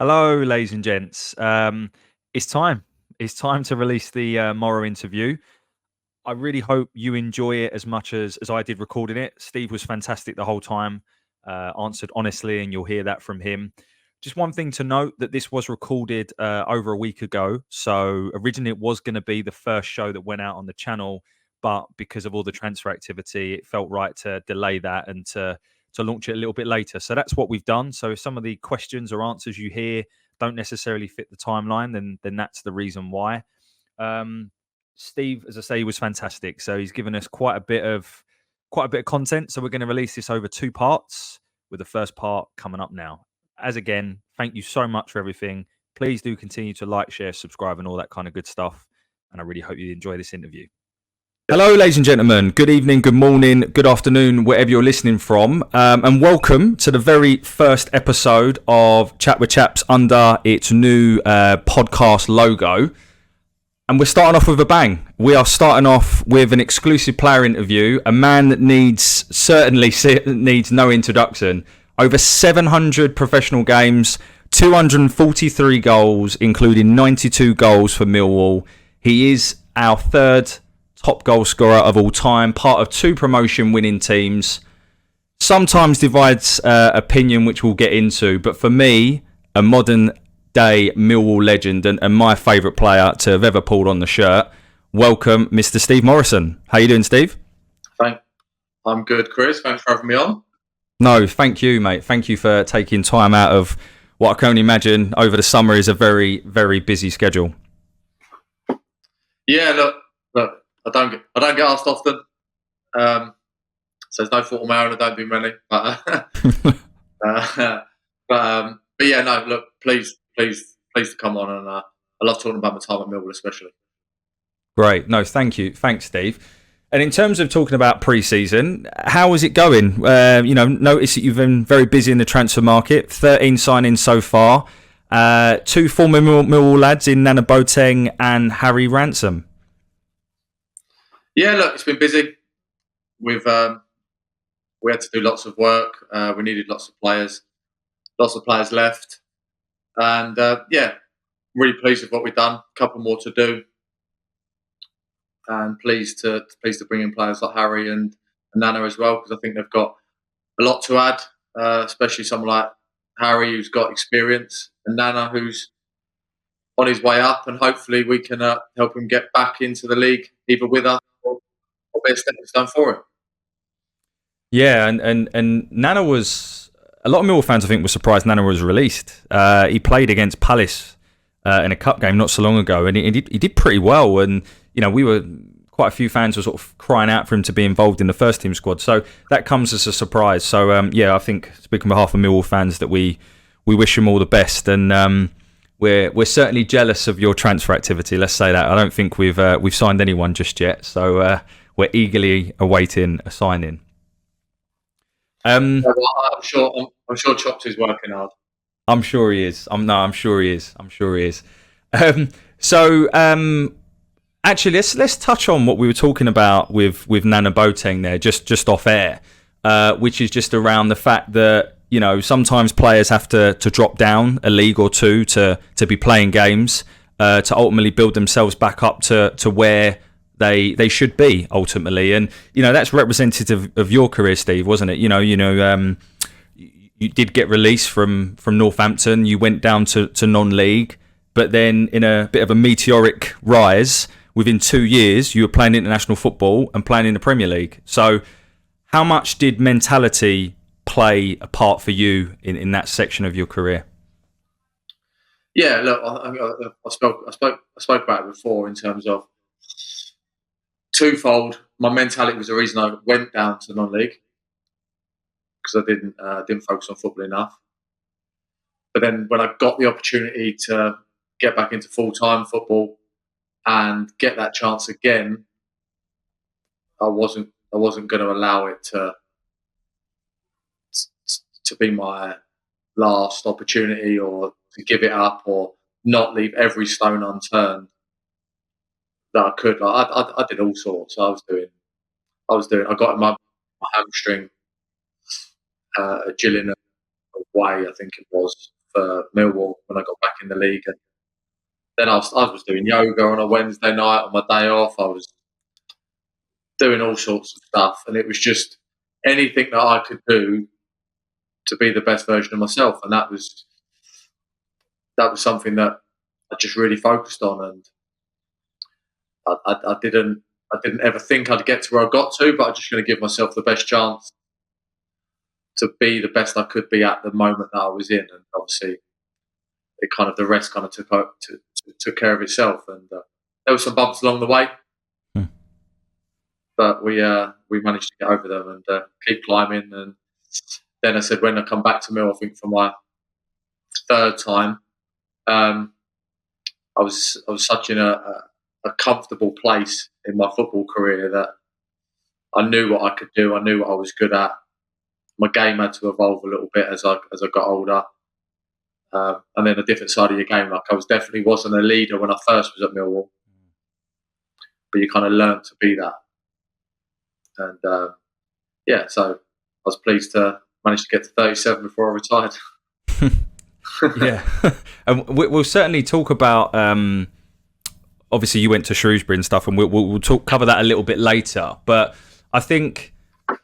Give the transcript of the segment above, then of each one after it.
Hello, ladies and gents. It's time. It's time to release the Morrow interview. I really hope you enjoy it as much as I did recording it. Steve was fantastic the whole time, answered honestly, and you'll hear that from him. Just one thing to note that this was recorded over a week ago. So originally it was going to be the first show that went out on the channel, but because of all the transfer activity, it felt right to delay that and to launch it a little bit later. So that's what we've done. So if some of the questions or answers you hear don't necessarily fit the timeline, then that's the reason why. Um, Steve, as I say, was fantastic. So he's given us quite a bit of content. So we're going to release this over two parts, with the first part coming up now. As again, thank you so much for everything. Please do continue to like, share, subscribe, and all that kind of good stuff. And I really hope you enjoy this interview. Hello, ladies and gentlemen. Good evening, good morning, good afternoon, wherever you're listening from. And welcome to the very first episode of Chat with Chaps under its new podcast logo. And we're starting off with a bang. We are starting off with an exclusive player interview, a man that certainly needs no introduction. Over 700 professional games, 243 goals, including 92 goals for Millwall. He is our third top goal scorer of all time, part of two promotion winning teams. Sometimes divides opinion, which we'll get into. But for me, a modern day Millwall legend and my favourite player to have ever pulled on the shirt. Welcome, Mr. Steve Morison. How you doing, Steve? I'm good, Chris. Thanks for having me on. No, thank you, mate. Thank you for taking time out of what I can only imagine over the summer is a very, very busy schedule. Yeah, look. I don't get asked often. So there's no fault of my own. I don't do many. But yeah, no. Look, pleased to come on, and I love talking about my time at Millwall, especially. Great. No, thank you. Thanks, Steve. And in terms of talking about pre-season, how is it going? Notice that you've been very busy in the transfer market. 13 signings so far. Two former Millwall lads in Nana Boateng and Harry Ransom. Yeah, look, it's been busy. We had to do lots of work. We needed lots of players. Lots of players left, and really pleased with what we've done. A couple more to do, and pleased to bring in players like Harry and Nana as well, because I think they've got a lot to add, especially someone like Harry who's got experience, and Nana who's on his way up, and hopefully we can help him get back into the league, either with us or be a stepping stone for him. Yeah, and Nana was... A lot of Millwall fans, I think, were surprised Nana was released. He played against Palace in a cup game not so long ago, and he did pretty well. And we were... Quite a few fans were sort of crying out for him to be involved in the first team squad. So that comes as a surprise. So, I think, speaking on behalf of Millwall fans, that we wish him all the best. And we're certainly jealous of your transfer activity, let's say that. I don't think we've signed anyone just yet. So we're eagerly awaiting a signing. I'm sure Chaps is working hard. I'm sure he is. I'm sure he is. Actually, let's touch on what we were talking about with Nana Boateng there, just off air, which is just around the fact that sometimes players have to drop down a league or two to be playing games to ultimately build themselves back up to where they should be ultimately, and that's representative of your career, Steve, wasn't it? You did get released from Northampton, you went down to non-league, but then in a bit of a meteoric rise. Within 2 years, you were playing international football and playing in the Premier League. So how much did mentality play a part for you in that section of your career? Yeah, look, I spoke about it before in terms of twofold. My mentality was the reason I went down to non-league, because I didn't focus on football enough. But then when I got the opportunity to get back into full-time football and get that chance again, I wasn't going to allow it to be my last opportunity, or to give it up, or not leave every stone unturned that I could. I did all sorts. I got my hamstring at Gillingham away, I think it was, for Millwall when I got back in the league. And then I was doing yoga on a Wednesday night on my day off. I was doing all sorts of stuff, and it was just anything that I could do to be the best version of myself, and that was something that I just really focused on. And I didn't ever think I'd get to where I got to, but I'm just going to give myself the best chance to be the best I could be at the moment that I was in. And obviously, the rest kind of took care of itself. And there were some bumps along the way, but we managed to get over them and keep climbing. And then I said, when I come back to Mill, I think for my third time, I was such in a comfortable place in my football career that I knew what I could do. I knew what I was good at. My game had to evolve a little bit as I got older. And then a different side of your game. Like, I definitely wasn't a leader when I first was at Millwall, but you kind of learned to be that. And so I was pleased to manage to get to 37 before I retired. Yeah, and we'll certainly talk about. Obviously, you went to Shrewsbury and stuff, and we'll cover that a little bit later. But I think,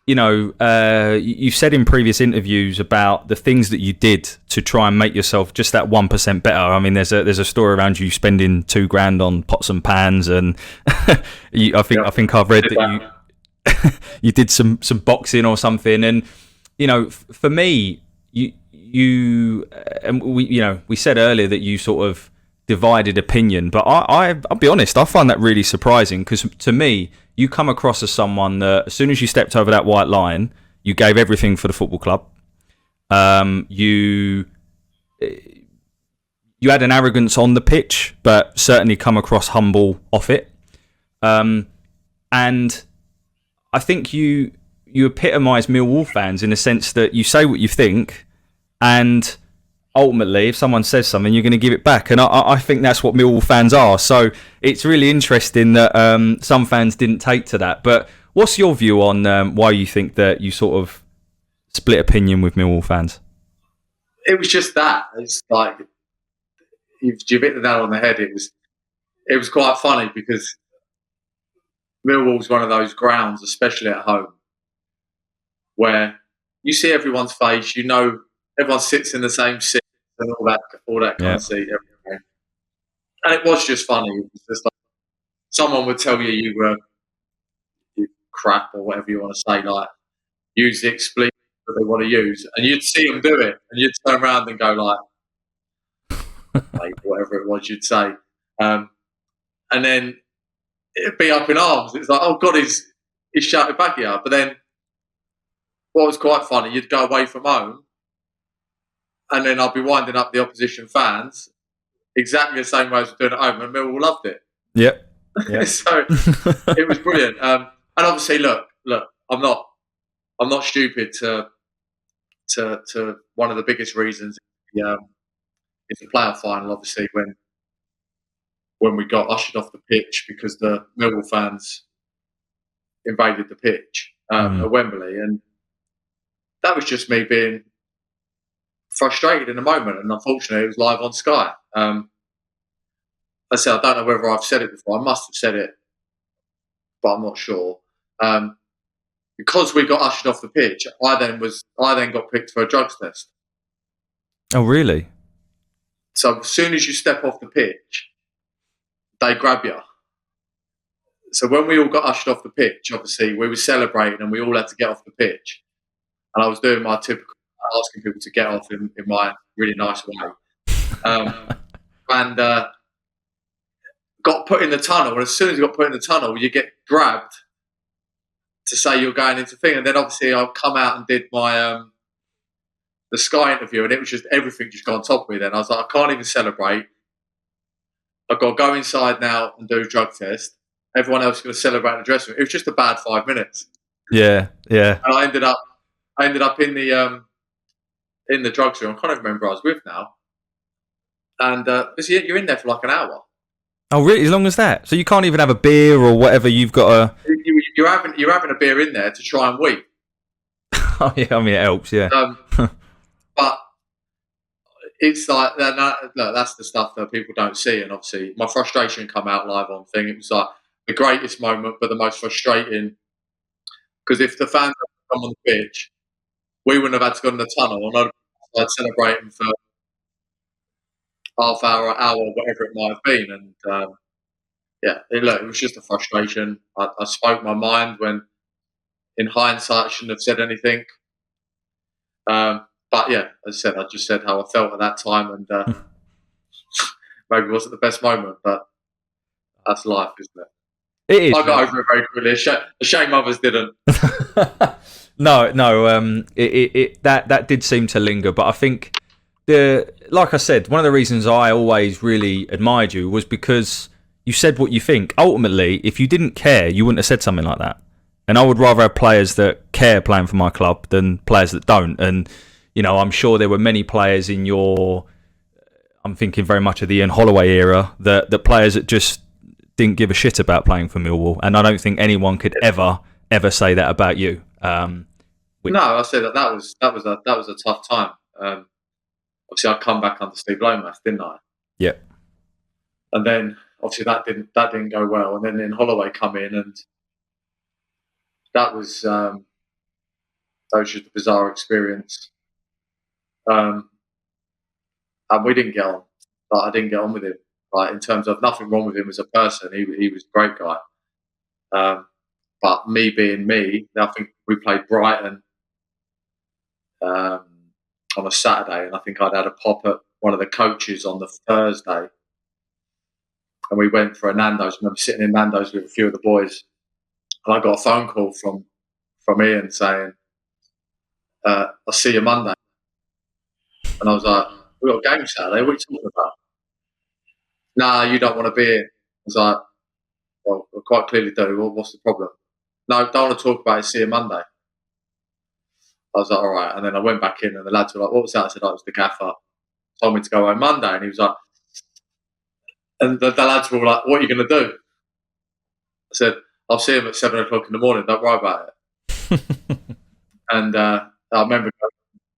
you've said in previous interviews about the things that you did to try and make yourself just that 1% better. I mean, there's a story around you spending $2,000 on pots and pans, and I think I've read that you did some boxing or something. And for me, you and we said earlier that you sort of divided opinion, but I'll be honest, I find that really surprising, because to me, you come across as someone that as soon as you stepped over that white line, you gave everything for the football club. You had an arrogance on the pitch, but certainly come across humble off it. And I think you epitomise Millwall fans in the sense that you say what you think, and ultimately, if someone says something, you're going to give it back. And I think that's what Millwall fans are. So it's really interesting that some fans didn't take to that. But what's your view on why you think that you sort of split opinion with Millwall fans? It was just that. It's like, you've hit the nail on the head. It was quite funny, because Millwall's one of those grounds, especially at home, where you see everyone's face, everyone sits in the same seat and all that kind of seat. Everything. And it was just funny. It was just like, someone would tell you were crap or whatever you want to say, like, use the expletive that they want to use, and you'd see them do it, and you'd turn around and go like, whatever it was you'd say, and then it'd be up in arms. It's like, oh God, he's shouting back at you. But then what was quite funny, you'd go away from home, and then I'll be winding up the opposition fans exactly the same way as we're doing at home, and Millwall loved it. Yep. So it was brilliant. And obviously, look, I'm not stupid to one of the biggest reasons is the playoff final. Obviously, when we got ushered off the pitch because the Millwall fans invaded the pitch at Wembley, and that was just me being frustrated in the moment, and unfortunately it was live on Sky. I said, I don't know whether I've said it before. I must have said it, but I'm not sure. Because we got ushered off the pitch, I then got picked for a drugs test. Oh, really? So as soon as you step off the pitch, they grab you. So when we all got ushered off the pitch, obviously we were celebrating and we all had to get off the pitch. And I was doing my typical asking people to get off in my really nice way. And got put in the tunnel. And as soon as you got put in the tunnel, you get grabbed to say you're going into thing. And then obviously I'll come out and did my the Sky interview, and it was just everything just got on top of me then. I was like, I can't even celebrate. I've got to go inside now and do a drug test. Everyone else is going to celebrate in the dressing room. It was just a bad 5 minutes. Yeah. And I ended up in the drugs room. I can't even remember who I was with now. And you're in there for like an hour. Oh, really? As long as that? So you can't even have a beer or whatever? You've got to... You're having a beer in there to try and weep. Oh, yeah. I mean, it helps, yeah. But it's like look, that's the stuff that people don't see, and obviously my frustration come out live on thing. It was like the greatest moment, but the most frustrating because if the fans had come on the pitch, we wouldn't have had to go in the tunnel, and I'd celebrate them for half hour, whatever it might have been, and yeah, it was just a frustration. I spoke my mind when, in hindsight, I shouldn't have said anything. But yeah, as I said, I just said how I felt at that time, and maybe it wasn't the best moment, but that's life, isn't it? It is. I got over it very quickly. A shame others didn't. No. That did seem to linger, but I think like I said, one of the reasons I always really admired you was because you said what you think. Ultimately, if you didn't care, you wouldn't have said something like that. And I would rather have players that care playing for my club than players that don't. And I'm sure there were many players in your. I'm thinking very much of the Ian Holloway era that players that just didn't give a shit about playing for Millwall, and I don't think anyone could ever say that about you. No, I said that was a tough time. Obviously, I come back under Steve Lomas, didn't I? Yeah. And then obviously that didn't go well, and then Holloway come in, and that was just a bizarre experience. And we didn't get on. Like, I didn't get on with him. Like, in terms of nothing wrong with him as a person, he was a great guy. But me being me, I think we played Brighton on a Saturday, and I think I'd had a pop at one of the coaches on the Thursday, and we went for a Nando's. I remember sitting in Nando's with a few of the boys, and I got a phone call from Ian saying, "I'll see you Monday." And I was like, "We got a game Saturday. What are you talking about?" "Nah, you don't want to be here." I was like, "Well, I quite clearly do. Well, what's the problem?" "No, don't want to talk about it. See you Monday." I was like, "All right." And then I went back in, and the lads were like, "What was that?" I said, "Oh, it was the gaffer. Told me to go home Monday." And he was like, and the lads were all like, "What are you going to do?" I said, "I'll see him at 7 o'clock in the morning. Don't worry about it." And I remember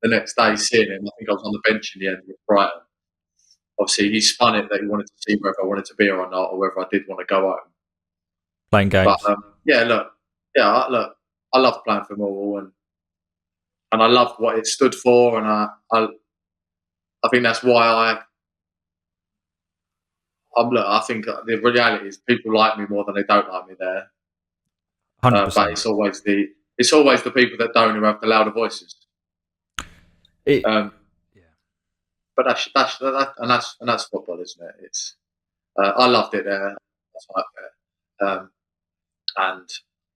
the next day seeing him. I think I was on the bench in the end with Brighton. Obviously, he spun it that he wanted to see whether I wanted to be here or not, or whether I did want to go home. Playing games. But I loved playing for Millwall, and I loved what it stood for, and I think that's why I think the reality is people like me more than they don't like me there. 100%. But it's always the people that don't who have the louder voices. But that's football, isn't it? It's I loved it there. And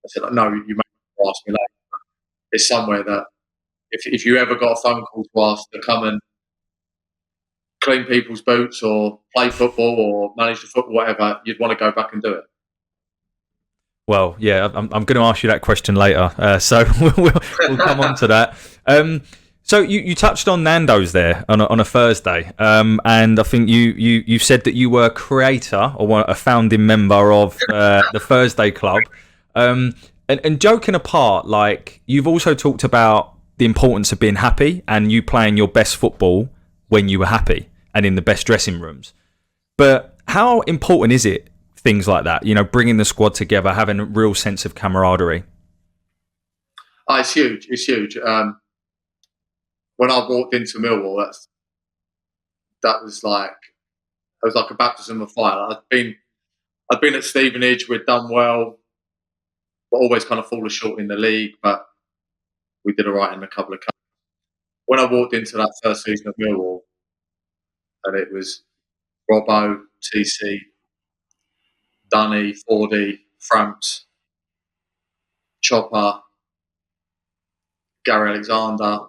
I said, like, "No, you may ask me later." It's somewhere that if you ever got a phone call to ask to come and clean people's boots or play football or manage the football, whatever, you'd want to go back and do it. Well, yeah, I'm going to ask you that question later, so we'll come on to that. So you touched on Nando's there on a Thursday, and I think you said that you were a creator or a founding member of the Thursday Club. And joking apart, like, you've also talked about the importance of being happy and you playing your best football when you were happy and in the best dressing rooms. But how important is it, things like that, bringing the squad together, having a real sense of camaraderie? Oh, it's huge. It's huge. When I walked into Millwall, that was like a baptism of fire. I'd been at Stevenage, we'd done well, but always kind of fallen short in the league, but we did all right in a couple of cups. When I walked into that first season of Millwall, and it was Robbo, TC, Dunny, Fordy, Framps, Chopper, Gary Alexander,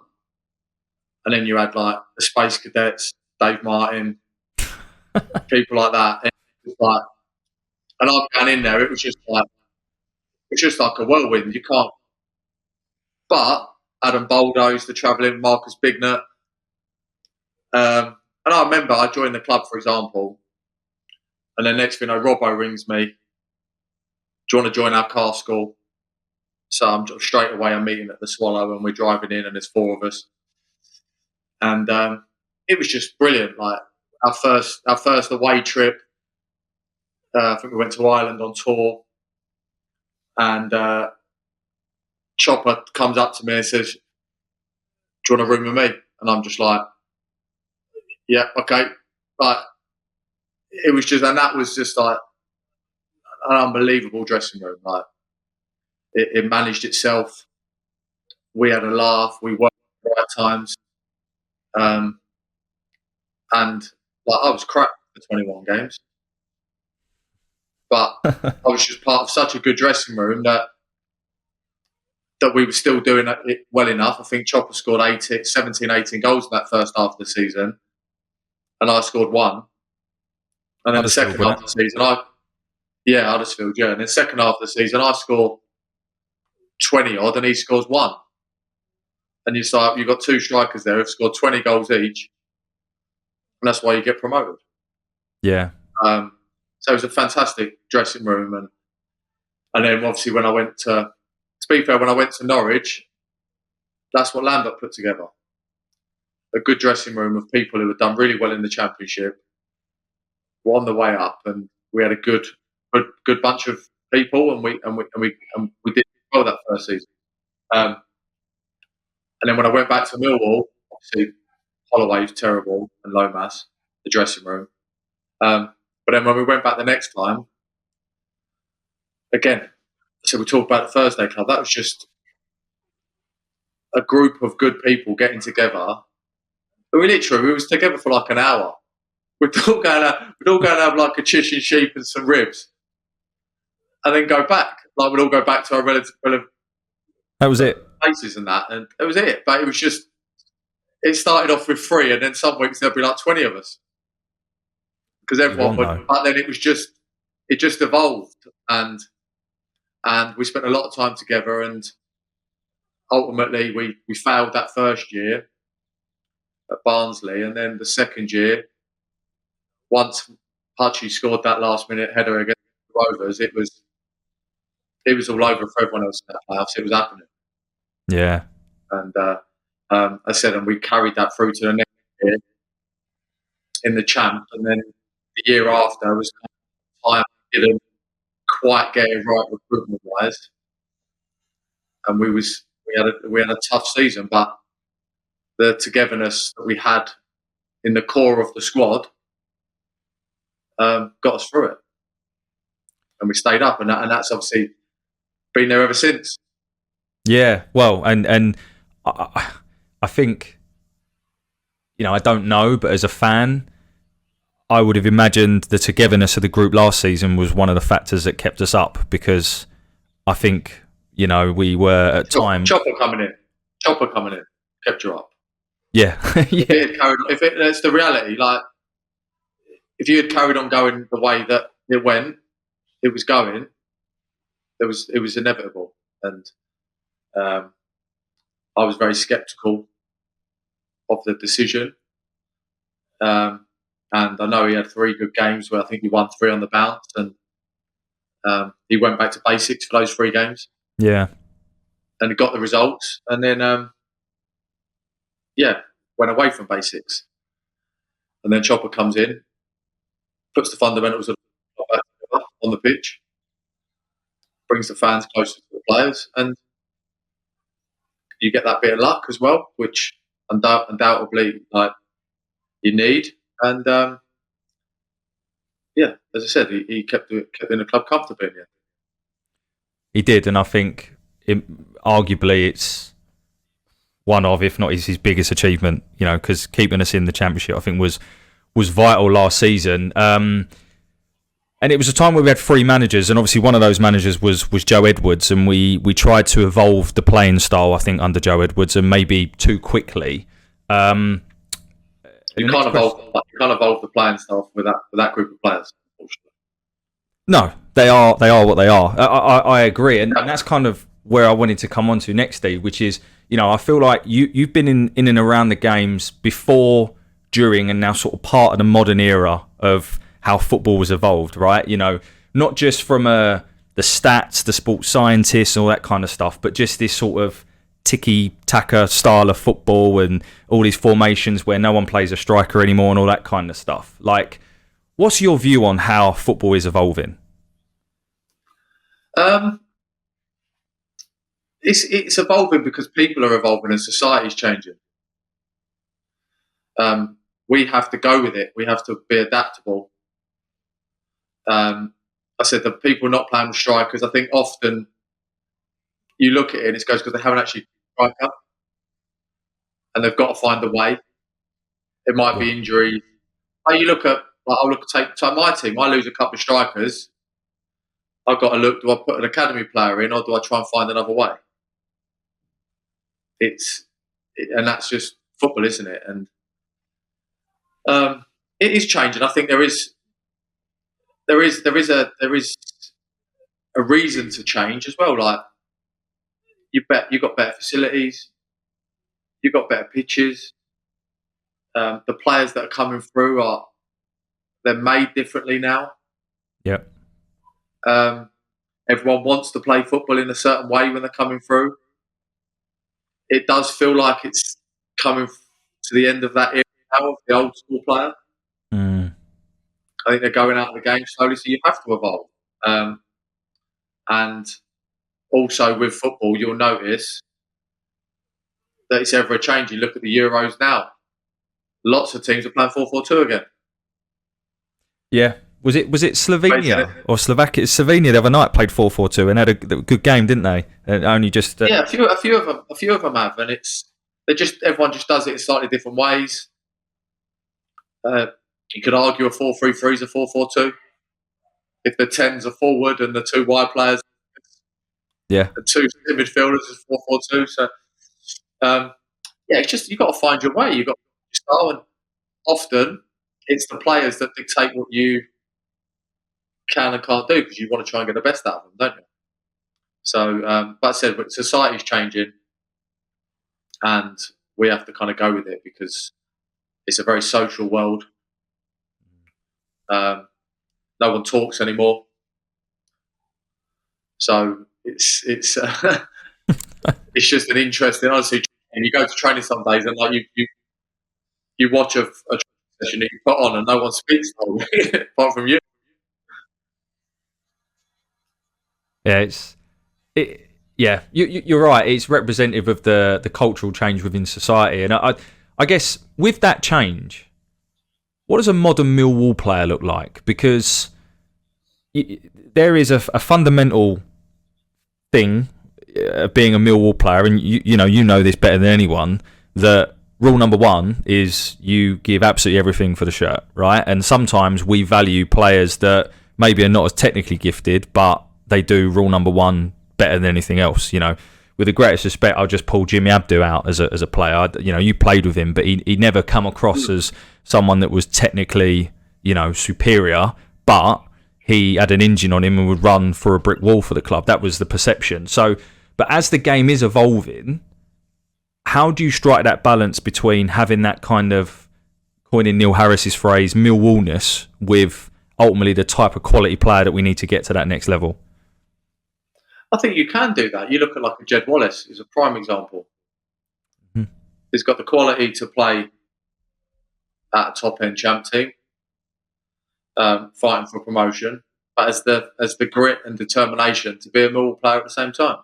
and then you had like the Space Cadets, Dave Martin, people like that. And it was like, and I'm going in there. It was just like a whirlwind. You can't. But Adam Baldo's the travelling Marcus Bignett. And I remember I joined the club, for example, and then next thing I know, Robbo rings me. "Do you want to join our car school?" So I'm straight away. I'm meeting at the Swallow, and we're driving in, and there's four of us. And it was just brilliant. Like our first away trip. I think we went to Ireland on tour, and Chopper comes up to me and says, "Do you want a room with me?" And I'm just like, "Yeah, okay." Like it was just, and that was just like an unbelievable dressing room. Like it managed itself. We had a laugh. We worked at the right times, and like I was crap for 21 games, but I was just part of such a good dressing room that we were still doing it well enough. I think Chopper scored 17, 18 goals in that first half of the season, and I scored one. And then the second half of the season, Huddersfield, yeah. And the second half of the season, I score 20 odd, and he scores one. And you've got two strikers there who've scored 20 goals each, and that's why you get promoted. Yeah. So it was a fantastic dressing room, and then obviously when I went to be fair, when I went to Norwich, that's what Lambert put together. A good dressing room of people who had done really well in the Championship, were on the way up, and we had a good bunch of people, and we did well that first season. And then when I went back to Millwall, obviously Holloway was terrible and Lomas, the dressing room. But then when we went back the next time, again, so we talked about the Thursday Club. That was just a group of good people getting together. We was together for like an hour. We'd all go and have like a chish and sheep and some ribs, and then go back. Like we'd all go back to our relative that was it. Places and that, and it was it. But it was just, it started off with 3, and then some weeks there'd be like 20 of us because everyone would. But then it just evolved, and we spent a lot of time together, and ultimately we failed that first year at Barnsley, and then the second year, once Hutchie scored that last minute header against the Rovers, it was all over for everyone else in that playoffs. It was happening. Yeah. And I said, and we carried that through to the next year in the champ, and then the year after was kind of time we didn't quite get it right recruitment wise, and we had a tough season, but the togetherness that we had in the core of the squad got us through it, and we stayed up, and that's obviously been there ever since. Yeah, well, and I think, I don't know, but as a fan, I would have imagined the togetherness of the group last season was one of the factors that kept us up, because I think, we were at times... Chopper coming in, kept you up. Yeah. Yeah. That's the reality. Like, if you had carried on going the way that it was going, it was inevitable. And I was very sceptical of the decision. And I know he had 3 good games where I think he won 3 on the bounce, and he went back to basics for those 3 games. Yeah. And he got the results, and then went away from basics. And then Chopper comes in, puts the fundamentals of on the pitch, brings the fans closer to the players, and you get that bit of luck as well, which undoubtedly you need. And as I said, he kept in the club comfortably. Yeah. He did, and I think arguably it's one of, if not his biggest achievement, because keeping us in the Championship, I think, was vital last season. And it was a time where we had 3 managers, and obviously one of those managers was Joe Edwards, and we tried to evolve the playing style, I think, under Joe Edwards, and maybe too quickly. You can't evolve the playing style with that group of players, unfortunately. No, they are what they are. I agree, and that's kind of where I wanted to come on to next, Steve, which is, I feel like you've been in and around the games before, during, and now sort of part of the modern era of how football was evolved, right? Not just from the stats, the sports scientists, and all that kind of stuff, but just this sort of tiki-taka style of football and all these formations where no one plays a striker anymore and all that kind of stuff. Like, what's your view on how football is evolving? Um, it's evolving because people are evolving and society's changing. We have to go with it. We have to be adaptable. I said the people not playing with strikers. I think often you look at it and it goes because they haven't actually strike up, and they've got to find a way. It might be injury. You look at. I'll look take my team. I lose a couple of strikers. I've got to look. Do I put an academy player in, or do I try and find another way? And that's just football, isn't it? And it is changing. I think there is a reason to change as well. Like you got better facilities, you've got better pitches. The players that are coming through they're made differently now. Yep. Everyone wants to play football in a certain way when they're coming through. It does feel like it's coming to the end of that era now of the old school player. I think they're going out of the game slowly, so you have to evolve. And also with football, you'll notice that it's ever changing. Look at the Euros now. Lots of teams are playing 4-4-2 again. Yeah. Was it Slovenia or Slovakia? Slovenia the other night played 4-4-2 and had a good game, didn't they? And only just yeah, a few of them have, and everyone just does it in slightly different ways. You could argue a 4-3-3 is a 4-4-2 if the 10s are forward and the two wide players, the two midfielders is 4-4-2. So it's just you've got to find your way. You've got your style, and often it's the players that dictate what you can and can't do because you want to try and get the best out of them, don't you? So, but I said, society's changing, and we have to kind of go with it because it's a very social world. No one talks anymore, so it's it's just an interesting. Honestly, and you go to training some days, and like you watch a session that you put on, and no one speaks apart from you. Yeah, you're right. It's representative of the cultural change within society, and I guess with that change, what does a modern Millwall player look like? Because there is a fundamental thing of being a Millwall player, and you know this better than anyone, that rule number one is you give absolutely everything for the shirt, right? And sometimes we value players that maybe are not as technically gifted, but they do rule number one better than anything else. With the greatest respect, I'll just pull Jimmy Abdu out as a player. You played with him, but he never come across as someone that was technically, superior, but he had an engine on him and would run for a brick wall for the club. That was the perception. So, but as the game is evolving, how do you strike that balance between having that kind of, coining Neil Harris's phrase, Millwallness, with ultimately the type of quality player that we need to get to that next level? I think you can do that. You look at like a Jed Wallace, who's a prime example. Mm-hmm. He's got the quality to play at a top-end champ team, fighting for promotion, but as the grit and determination to be a Millwall player at the same time.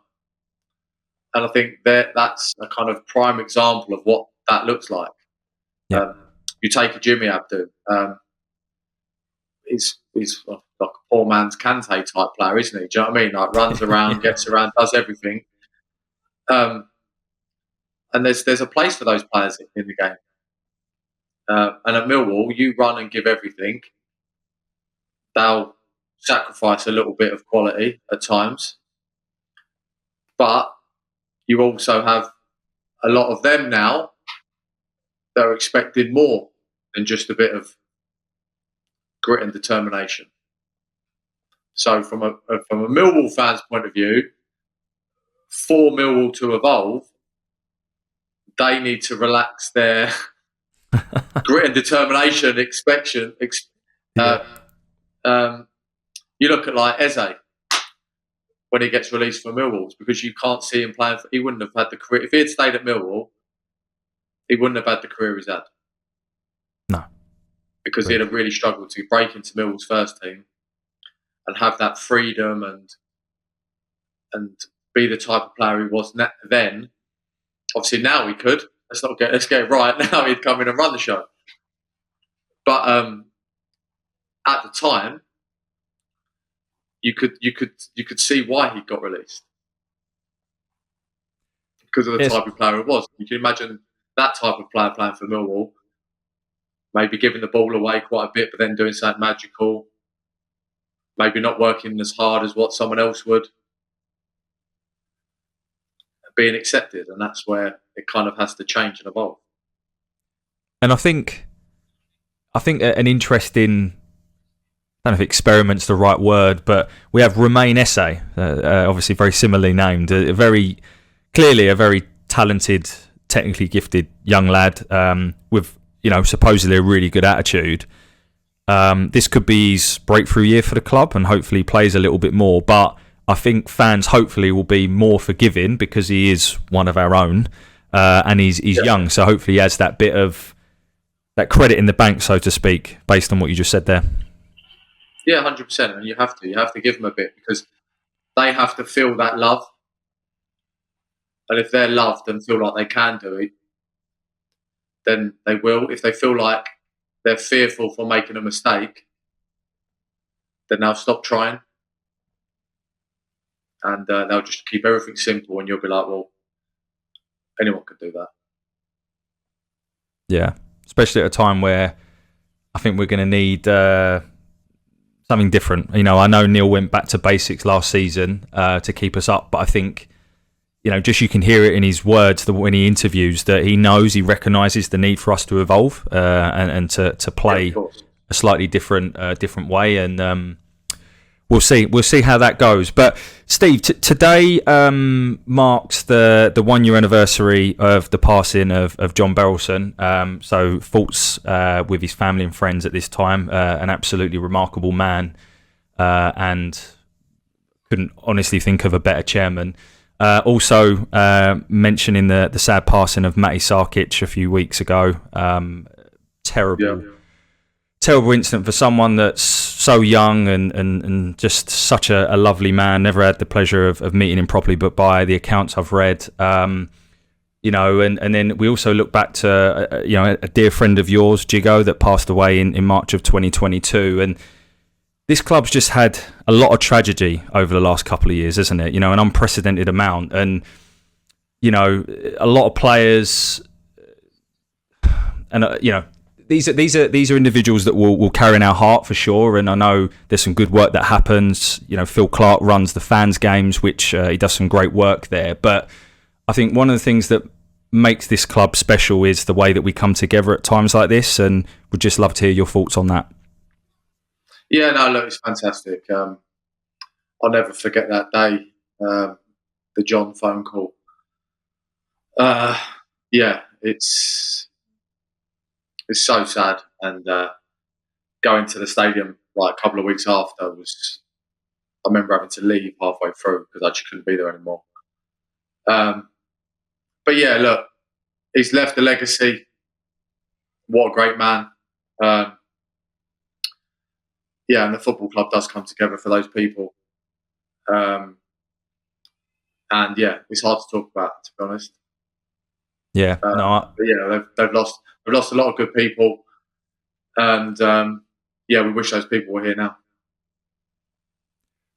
And I think that's a kind of prime example of what that looks like. Yeah. You take a Jimmy Abdu. He's like a poor man's Kante type player, isn't he? Do you know what I mean? Like runs around, gets around, does everything. And there's a place for those players in the game. And at Millwall, you run and give everything. They'll sacrifice a little bit of quality at times, but you also have a lot of them now that are expecting more than just a bit of grit and determination. So from a Millwall fan's point of view, for Millwall to evolve, they need to relax their grit and determination you look at like Eze. when he gets released from Millwall, because you can't see him playing. He wouldn't have had the career if he had stayed at Millwall. He wouldn't have had the career he's had. No, because he'd have really struggled to break into Millwall's first team and have that freedom and be the type of player he was then. Obviously, now he could. Let's get it right. Now he'd come in and run the show. But at the time, you could see why he got released because of the type of player it was. You can imagine that type of player playing for Millwall, maybe giving the ball away quite a bit, but then doing something magical. Maybe not working as hard as what someone else would. Being accepted, and that's where it kind of has to change and evolve. And I think an interesting, I don't know if experiment's the right word, but we have Romain Esse, obviously very similarly named, clearly a very talented, technically gifted young lad with supposedly a really good attitude. This could be his breakthrough year for the club, and hopefully he plays a little bit more. But I think fans hopefully will be more forgiving because he is one of our own, and he's young, so hopefully he has that bit of that credit in the bank, so to speak, based on what you just said there. Yeah, 100%, and you have to give them a bit because they have to feel that love, and if they're loved and feel like they can do it, then they will. If they feel like they're fearful for making a mistake, then they'll stop trying. And they'll just keep everything simple, and you'll be like, well, anyone could do that. Yeah, especially at a time where I think we're going to need something different. I know Neil went back to basics last season to keep us up, but I think, just you can hear it in his words when he interviews that he recognises the need for us to evolve and to play a slightly different way, and we'll see how that goes. But Steve, today marks the 1 year anniversary of the passing of John Berylson. So thoughts with his family and friends at this time. An absolutely remarkable man, and couldn't honestly think of a better chairman. Also mentioning the sad passing of Matty Sarkic a few weeks ago. Terrible incident for someone that's so young and just such a lovely man. Never had the pleasure of meeting him properly, but by the accounts I've read, and then we also look back to a dear friend of yours, Jigo, that passed away in March of 2022. And this club's just had a lot of tragedy over the last couple of years, isn't it? An unprecedented amount, and a lot of players, and These are individuals that will carry in our heart for sure, and I know there's some good work that happens. Phil Clark runs the fans games, which he does some great work there. But I think one of the things that makes this club special is the way that we come together at times like this, and would just love to hear your thoughts on that. Yeah, no, look, it's fantastic. I'll never forget that day, the John phone call. Yeah, it's so sad, and going to the stadium like a couple of weeks after I remember having to leave halfway through because I just couldn't be there anymore. But yeah, look, he's left a legacy. What a great man. Yeah, and the football club does come together for those people. And yeah, it's hard to talk about, to be honest. Yeah, but yeah, they've lost a lot of good people, and yeah, we wish those people were here now.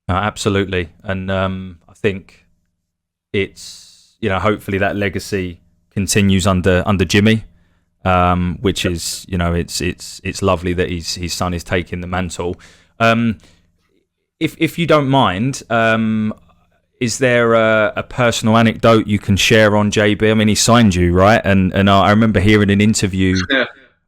Absolutely, and I think it's hopefully that legacy continues under Jimmy, which is it's lovely that his son is taking the mantle. If you don't mind, is there a personal anecdote you can share on JB? I mean, he signed you, right? And I remember hearing an interview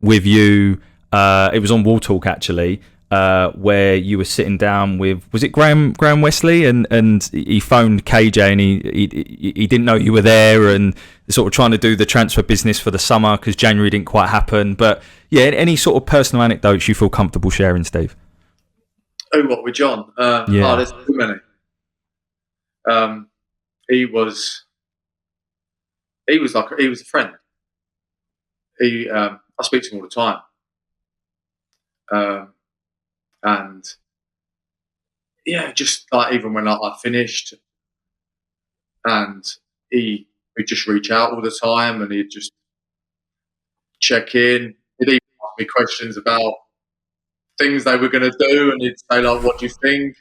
with you. It was on Wall Talk actually, where you were sitting down with, was it Graham Wesley, and he phoned KJ and he didn't know you were there, and sort of trying to do the transfer business for the summer because January didn't quite happen. But yeah, any sort of personal anecdotes you feel comfortable sharing, Steve? Oh, what with John? Yeah. There's too many. Um, he was he was a friend. I speak to him all the time, and yeah, just like even when I finished, and he would just reach out all the time, and he'd just check in. He'd even ask me questions about things they were going to do, and he'd say like, "What do you think?"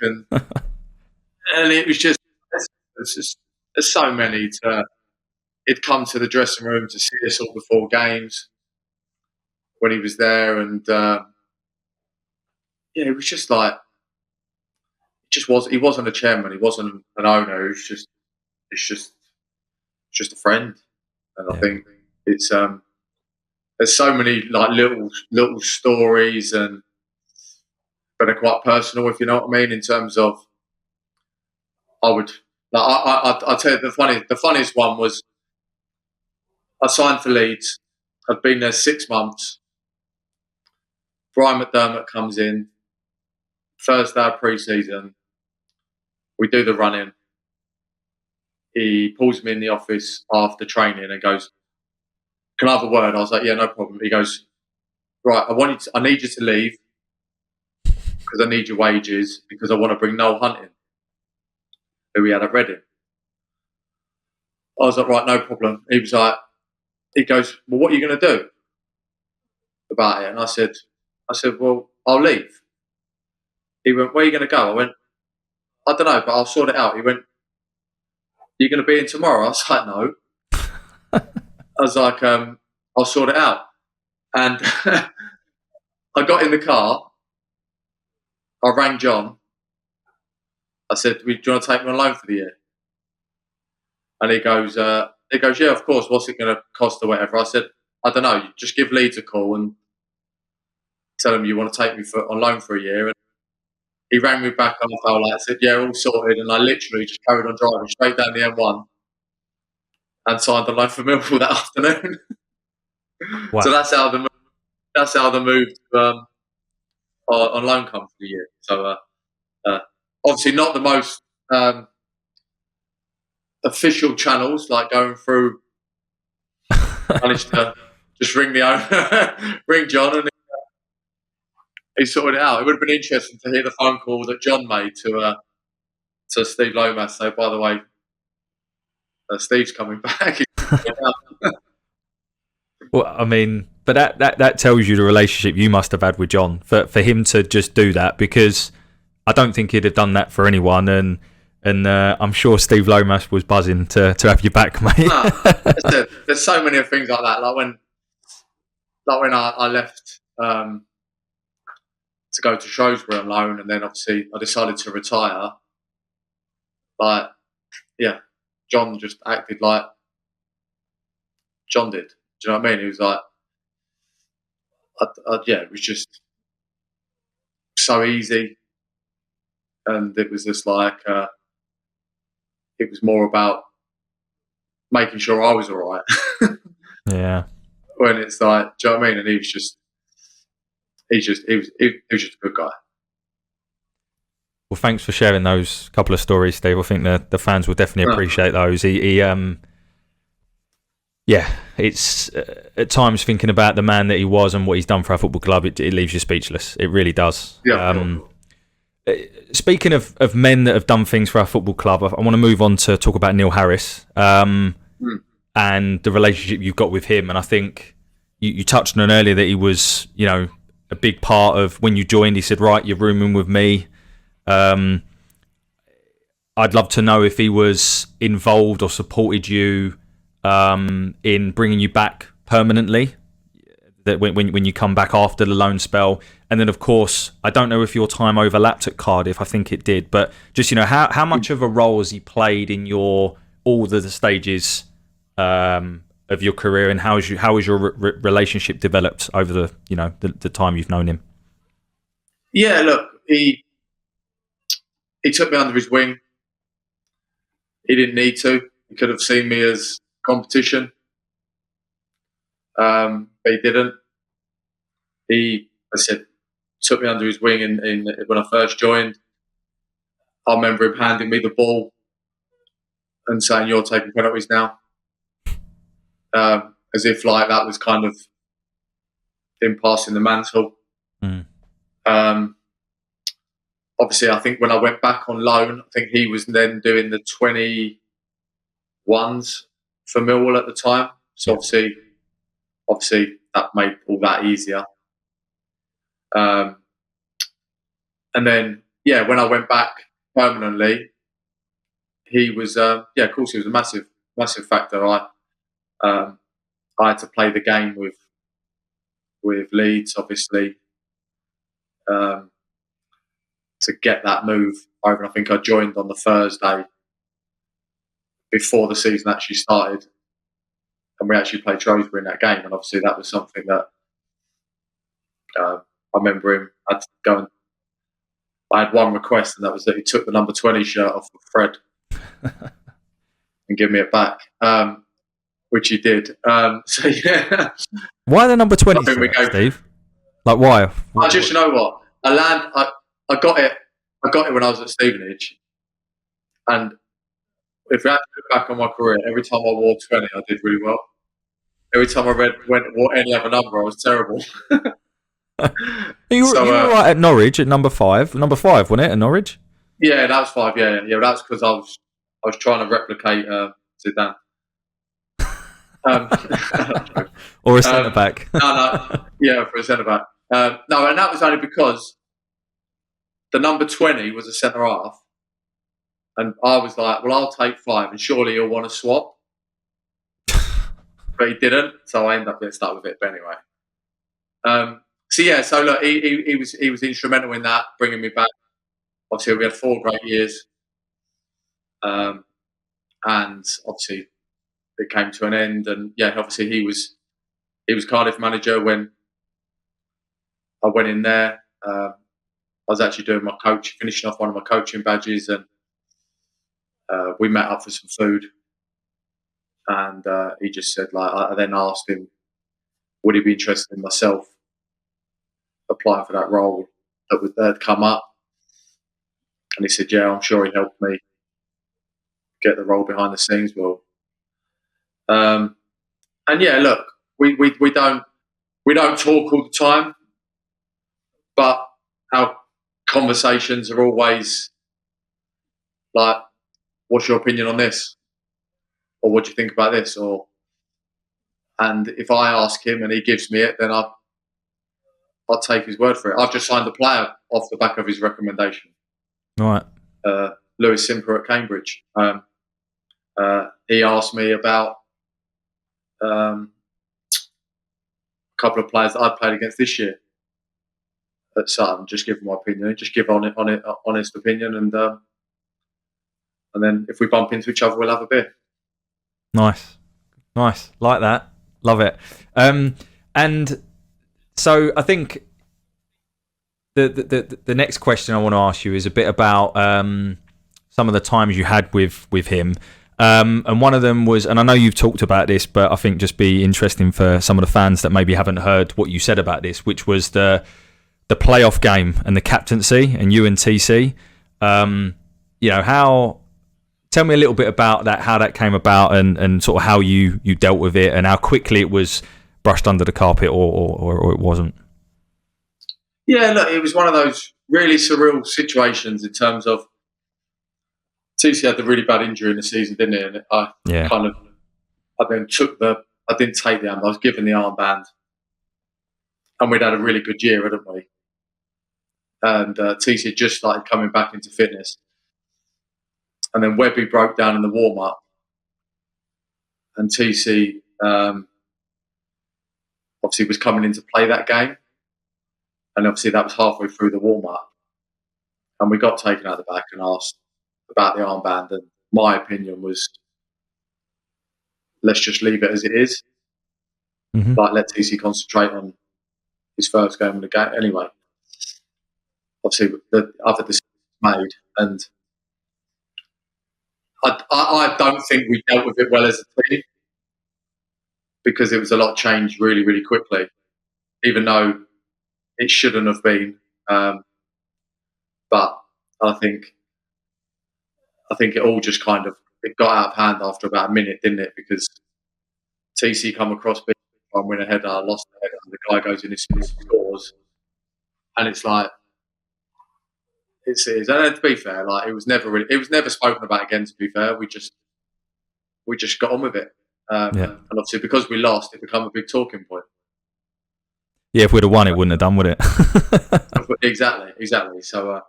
And it was just, it's just there's so many to. He'd come to the dressing room to see us all before games when he was there, and yeah, it was just like, he wasn't a chairman, he wasn't an owner, he was just a friend, and I Yeah. think it's there's so many like little stories, and but they're quite personal, if you know what I mean, in terms of I would like I tell you the funniest one was I signed for Leeds. I'd been there 6 months. Brian McDermott comes in first day of pre-season. We do the run-in. He pulls me in the office after training and goes, "Can I have a word?" I was like, "Yeah, no problem." He goes, "Right, I need you to leave because I need your wages because I want to bring Noel Hunt in, who we had at Reading." I was like, "Right, no problem." He goes, "Well, what are you going to do about it?" And I said, "Well, I'll leave." He went, "Where are you going to go?" I went, "I don't know, but I'll sort it out." He went, "You're going to be in tomorrow?" I was like, "No." I was like, "I'll sort it out." And I got in the car. I rang John. I said, "Do you want to take me on loan for the year?" And he goes, "Yeah, of course. What's it going to cost or whatever?" I said, "I don't know. You just give Leeds a call and tell them you want to take me on loan for a year." And he rang me back on the phone. I said, "Yeah, all sorted." And I literally just carried on driving straight down the M1 and signed the loan for Millwall that afternoon. So Wow. that's how the move on loan come for the year. So uh, obviously not the most official channels, like going through. Managed to just ring the owner, ring John, and he sorted it out. It would have been interesting to hear the phone call that John made to Steve Lomas. So, by the way, Steve's coming back. Well, I mean, but that tells you the relationship you must have had with John for him to just do that, because I don't think he'd have done that for anyone, and I'm sure Steve Lomas was buzzing to have you back, mate. There's so many things like that. Like when I left to go to Shrewsbury on loan, and then obviously I decided to retire. Like, yeah, John just acted like John did. Do you know what I mean? He was like, yeah, it was just so easy, and it was just like it was more about making sure I was all right. Yeah. When it's like, do you know what I mean? And he was just just a good guy. Well, thanks for sharing those couple of stories, Steve. I think the fans will definitely appreciate those. He yeah, it's at times thinking about the man that he was and what he's done for our football club, it leaves you speechless. It really does. Yeah. Speaking of men that have done things for our football club, I want to move on to talk about Neil Harris and the relationship you've got with him. And I think you touched on earlier that he was, a big part of when you joined. He said, "Right, you're rooming with me." I'd love to know if he was involved or supported you in bringing you back permanently, that when you come back after the loan spell. And then, of course, I don't know if your time overlapped at Cardiff. I think it did. But just, how much of a role has he played in all the stages of your career, and how has your relationship developed over the time you've known him? Yeah, look, he took me under his wing. He didn't need to. He could have seen me as competition, but he didn't. I said, took me under his wing in when I first joined. I remember him handing me the ball and saying, "You're taking penalties now," as if like that was kind of him passing the mantle. Mm. Obviously, I think when I went back on loan, I think he was then doing the 21s for Millwall at the time. So obviously that made all that easier. And then, when I went back permanently, he was, of course, he was a massive factor. I had to play the game with Leeds, obviously, to get that move over. I think I joined on the Thursday before the season actually started, and we actually played Shrewsbury in that game. And obviously, that was something that I remember him. I had to go and I had one request, and that was that he took the number 20 shirt off of Fred and give me it back, which he did. So yeah, Why the number 20, Steve? Like why? You know what? I got it. I got it when I was at Stevenage, and if I had to look back on my career, every time I wore 20, I did really well. Every time I wore any other number, I was terrible. You were right at Norwich at number 5. Number 5, wasn't it, at Norwich? Yeah, that was 5. Yeah. That's because I was trying to replicate Zidane. Or a centre back. No, yeah, for a centre back. No, and that was only because the number 20 was a centre half, and I was like, well, I'll take 5, and surely he'll want to swap. But he didn't, so I ended up getting stuck with it. But anyway, so look, he was instrumental in that, bringing me back. Obviously, we had 4 great years, and obviously it came to an end. And obviously he was Cardiff manager when I went in there. I was actually doing finishing off one of my coaching badges, and we met up for some food. And he just said, like, I then asked him, would he be interested in myself applying for that role that had come up? And he said, yeah, I'm sure he'd help me get the role behind the scenes. Well, look, we don't talk all the time, but our conversations are always like, what's your opinion on this? Or what do you think about this? And if I ask him and he gives me it, then I'll take his word for it. I've just signed a player off the back of his recommendation. Right. Lewis Simper at Cambridge. He asked me about a couple of players that I'd played against this year at Sutton. Just give my opinion. Just give honest opinion, and then if we bump into each other, we'll have a beer. Nice, like that. Love it. And so I think the next question I want to ask you is a bit about some of the times you had with him. And one of them was, and I know you've talked about this, but I think just be interesting for some of the fans that maybe haven't heard what you said about this, which was the playoff game and the captaincy and you and TC. Tell me a little bit about that, how that came about, and sort of how you dealt with it, and how quickly it was brushed under the carpet or it wasn't. Yeah, look, it was one of those really surreal situations in terms of TC had the really bad injury in the season, didn't he? And I didn't take the armband. I was given the armband, and we'd had a really good year, hadn't we? And TC had just started coming back into fitness. And then Webby broke down in the warm-up, and TC obviously was coming in to play that game. And obviously that was halfway through the warm-up. And we got taken out the back and asked about the armband. And my opinion was, let's just leave it as it is. Mm-hmm. Like, let TC concentrate on his first game of the game. Anyway, obviously the other decision was made. And I don't think we dealt with it well as a team, because it was a lot changed really, really quickly, even though it shouldn't have been. But I think it all just kind of it got out of hand after about a minute, didn't it? Because TC come across, big and win a header, lost the header, and the guy goes in his scores, and it's like it is. And to be fair, like it was never spoken about again. To be fair, we just got on with it, and obviously because we lost, it became a big talking point. Yeah, if we'd have won, it wouldn't have done, would it? Exactly. So,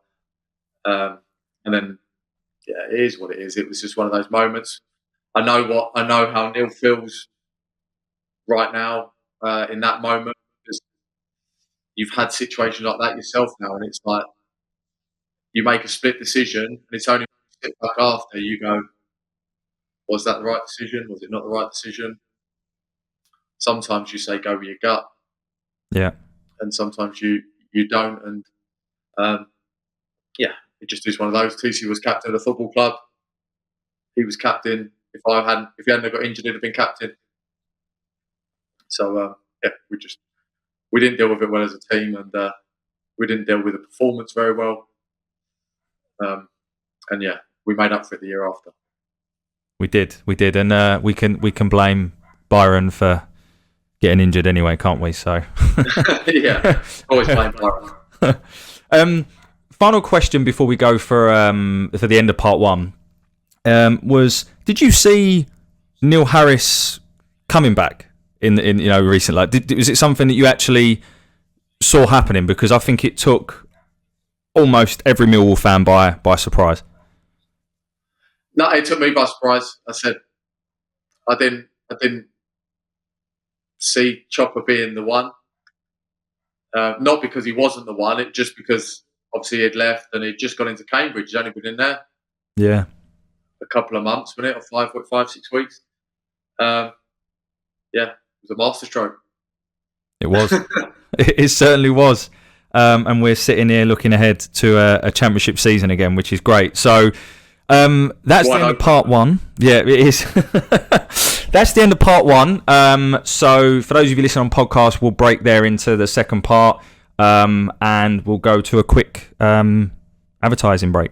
and then yeah, it is what it is. It was just one of those moments. I know how Neil feels right now in that moment, because you've had situations like that yourself now, and it's like you make a split decision, and it's only when you sit back after you go, was that the right decision? Was it not the right decision? Sometimes you say go with your gut, and sometimes you don't, and it just is one of those. TC was captain of the football club. He was captain. If he hadn't got injured, he'd have been captain. So we didn't deal with it well as a team, and we didn't deal with the performance very well. And we made up for it the year after. We did, and we can blame Byron for getting injured anyway, can't we? So always blame Byron. Final question before we go for the end of part one was: did you see Neil Harris coming back in recently? Like, was it something that you actually saw happening? Because I think it took almost every Millwall fan by surprise. No, it took me by surprise. I said I didn't see Chopper being the one. Not because he wasn't the one, it just because obviously he'd left and he'd just gone into Cambridge. He'd only been in there a couple of months, wasn't it, or 5-6 weeks. It was a masterstroke. It was. It certainly was. And we're sitting here looking ahead to a championship season again, which is great. So that's the end of part one. Yeah, it is. That's the end of part one. So for those of you listening on podcast, we'll break there into the second part, and we'll go to a quick advertising break.